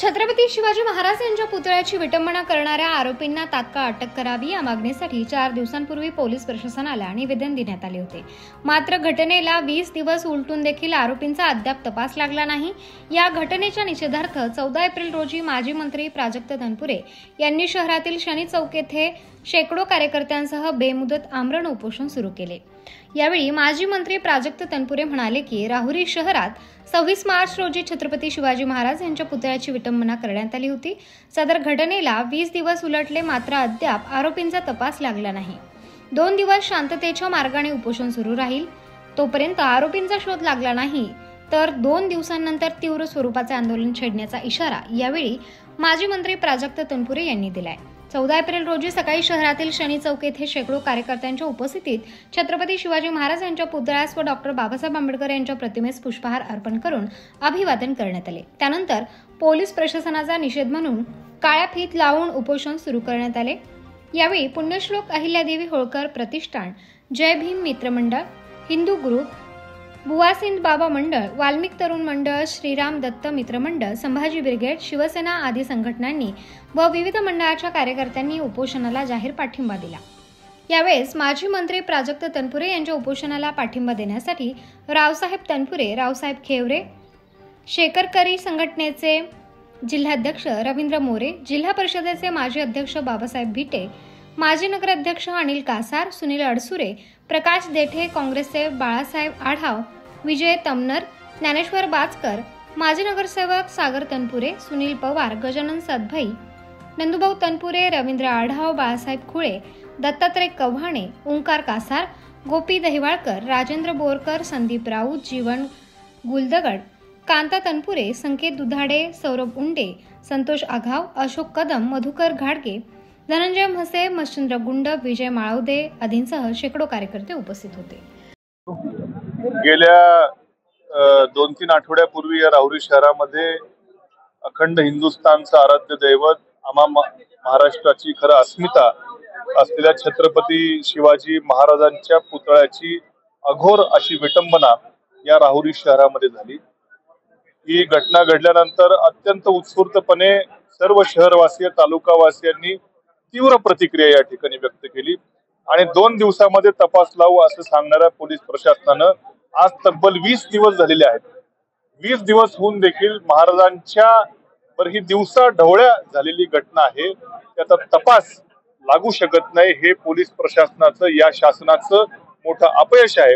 छत्रपती शिवाजी महाराज यांच्या पुतळ्याची विटंबना करणाऱ्या आरोपींना तात्काळ अटक करावी या मागणीसाठी 4 दिवसांपूर्वी पोलीस प्रशासनाला निवेदन देण्यात आले होते। मात्र घटनेला 20 दिवस उलटून देखील आरोपींचा अद्याप तपास लागला नाही। या घटनेच्या निषेधार्थ 14 एप्रिल रोजी माजी मंत्री प्राजक्त तनपुरे यांनी शहरातील शनी चौक येथे शेकडो कार्यकर्त्यांसह बेमुदत आमरण उपोषण सुरू केले। यावेळी माजी मंत्री प्राजक्त तनपुरे म्हणाले की राहुरी शहरात 26 मार्च रोजी छत्रपती शिवाजी महाराज यांच्या पुतळ्याची विटंबना करण्यात आली होती। सदर घटनेला 20 दिवस उलटले मात्र अद्याप आरोपींचा तपास लागला नाही। 2 दिवस शांततेच्या मार्गाने उपोषण सुरू राहील। तोपर्यंत आरोपींचा शोध लागला नाही तर 2 दिवसांनंतर तीव्र स्वरूपाचे आंदोलन छेडण्याचा इशारा यावेळी माजी मंत्री प्राजक्त तनपुरे यांनी दिलाय। 14 एप्रिल रोजी सकाळी शहरातील शनी चौक येथे शेकडो कार्यकर्त्यांच्या उपस्थितीत छत्रपती शिवाजी महाराज यांच्या पुतळ्यास व डॉक्टर बाबासाहेब आंबेडकर यांच्या प्रतिमेस पुष्पहार अर्पण करून अभिवादन करण्यात आले। त्यानंतर पोलीस प्रशासनाचा निषेध म्हणून काळ्या फीत लावून उपोषण सुरू करण्यात आले। यावेळी पुण्यश्लोक अहिल्यादेवी होळकर प्रतिष्ठान, जय भीम मित्रमंडळ, हिंदू ग्रुप, बुवासिंद बाबा मंडळ, वाल्मिक तरुण मंडळ, श्रीराम दत्त मित्रमंडळ, संभाजी ब्रिगेड, शिवसेना आदी संघटनांनी व विविध मंडळाच्या कार्यकर्त्यांनी उपोषणाला जाहीर पाठिंबा दिला। यावेळेस माजी मंत्री प्राजक्त तनपुरे यांच्या उपोषणाला पाठिंबा देण्यासाठी रावसाहेब तनपुरे, रावसाहेब खेवरे, शेकरकरी संघटनेचे जिल्हाध्यक्ष रवींद्र मोरे, जिल्हा परिषदेचे माजी अध्यक्ष बाबासाहेब भिटे, माजी नगराध्यक्ष अनिल कासार, सुनील अडसुरे, प्रकाश देठे, काँग्रेसचे बाळासाहेब आढाव, विजय तमनर, ज्ञानेश्वर बाचकर, माजी नगरसेवक सागर तनपुरे, सुनील पवार, गजानन सदभाई, नंदुभाऊ तनपुरे, रवींद्र आढाव, बाळासाहेब खुळे, दत्तात्रय कव्हाणे, ओंकार कासार, गोपी दहिवाळकर, राजेंद्र बोरकर, संदीप राऊत, जीवन गुलदगड, कांता तनपुरे, संकेत दुधाडे, सौरभ उंडे, संतोष आघाव, अशोक कदम, मधुकर घाडगे, धनंजय म्हसे, मच्छिंद्र गुंड, विजय माळवदे आदींसह शेकडो कार्यकर्ते उपस्थित होते। गेल्या 2-3 आठवड्यापूर्वी या राहुरी शहरामध्ये अखंड हिंदुस्थानचं आराध्य दैवत आम्हा महाराष्ट्राची खरं अस्मिता असलेल्या छत्रपती शिवाजी महाराजांच्या पुतळ्याची अघोर अशी विटंबना या राहुरी शहरामध्ये झाली। ही घटना घडल्यानंतर अत्यंत उत्स्फूर्तपणे सर्व शहरवासीय, तालुकावासियांनी तीव्र प्रतिक्रिया या ठिकाणी व्यक्त केली आणि 2 दिवसामध्ये तपास लावू असं सांगणाऱ्या पोलीस प्रशासनानं आज तब्बल 20 दिवस झालेले आहेत। 20 दिवस होऊन देखील महाराजांच्या ही दिवसा ढवळ्या झालेली घटना आहे, त्याचा तपास लागू शकत नाही। हे पोलीस प्रशासनाचं, या शासनाचं मोठं अपयश आहे।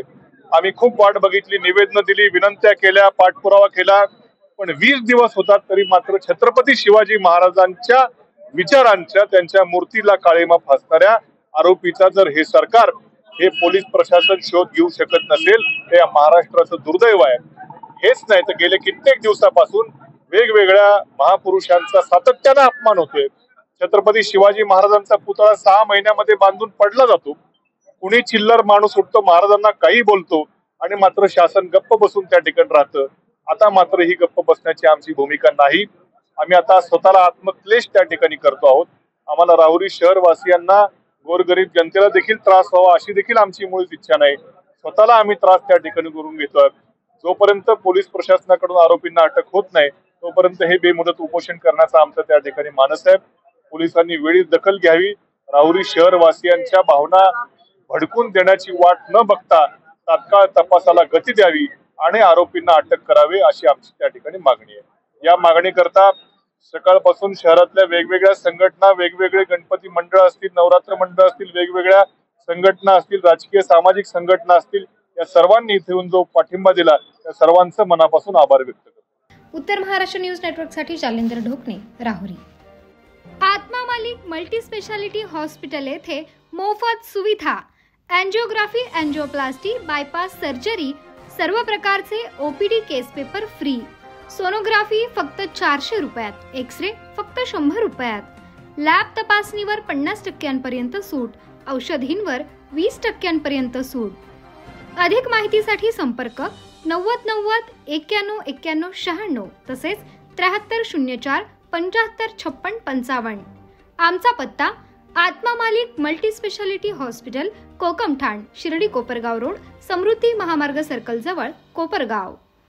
आम्ही खूप वाट बघितली, निवेदनं दिली, विनंत्या केल्या, पाठपुरावा केला, पण 20 दिवस होतात तरी मात्र छत्रपती शिवाजी महाराजांच्या विचारांच्या, त्यांच्या मूर्तीला काळीमा फासणाऱ्या आरोपीचा जर हे सरकार, हे पोलीस प्रशासन शोध घेऊ शकत नसेल हे महाराष्ट्राचं दुर्दैव आहे। हेच नाही तर गेले कित्येक दिवसापासून वेगवेगळ्या महापुरुषांचा सातत्याने अपमान होतोय। छत्रपती शिवाजी महाराजांचा पुतळा 6 महिन्यामध्ये बांधून पडला जातो। कुणी चिल्लर माणूस उठतो, महाराजांना काही बोलतो आणि मात्र शासन गप्प बसून त्या ठिकाणी राहतं। आता मात्र ही गप्प बसण्याची आमची भूमिका नाही। आम्ही आता स्वतःला आत्मक्लेश त्या ठिकाणी करतो आहोत। आम्हाला राहुरी शहरवासियांना, गोरगरीब जनतेला देखील त्रास व्हावा अशी देखील आमची मुळीच इच्छा नाही। स्वतःला आम्ही त्रास त्या ठिकाणी करून घेतोय। जोपर्यंत पोलीस प्रशासनाकडून आरोपींना अटक होत नाही तोपर्यंत हे बेमुदत उपोषण करण्याचा आमचा त्या ठिकाणी मानस आहे। पोलिसांनी वेळीच दखल घ्यावी, राहुरी शहरवासियांच्या भावना भडकून देण्याची वाट न बघता तात्काळ तपासाला गती द्यावी आणि आरोपींना अटक करावी अशी आमची त्या ठिकाणी मागणी आहे। या मागणीकरता सकाळपासून शहरातल्या वेगवेगळ्या संघटना, वेगवेगळे गणपती मंडळ असतील, नवरात्र मंडळ असतील, वेगवेगळ्या संघटना असतील, राजकीय सामाजिक संघटना असतील, या सर्वांनी इथे येऊन जो पाठिंबा दिला त्या सर्वांचं मनापासून आभार व्यक्त करतो। उत्तर महाराष्ट्र न्यूज नेटवर्कसाठी जालिंदर ढोकणे, राहुरी। आत्मा मालिक मल्टी स्पेशालिटी हॉस्पिटल येथे मोफत सुविधा, एंजिओग्राफी, एंजिओप्लास्टी, बायपास सर्जरी, सर्व प्रकारचे ओपीडी केस पेपर फ्री, सोनोग्राफी फक्त 400 रुपयात, एक्सरे फक्त 100 रुपयात, लॅब तपासणीवर 50% सूट, औषधींवर 20% सूट। अधिक माहितीसाठी संपर्क 90 90 91 91 96 तसेच 7304 75 56 55। आमचा पत्ता Atma Malik multi speciality hospital, Kokamthan, Shirdi Kopargaon road, Samruddhi Mahamarg circle जवळ, कोपरगाव।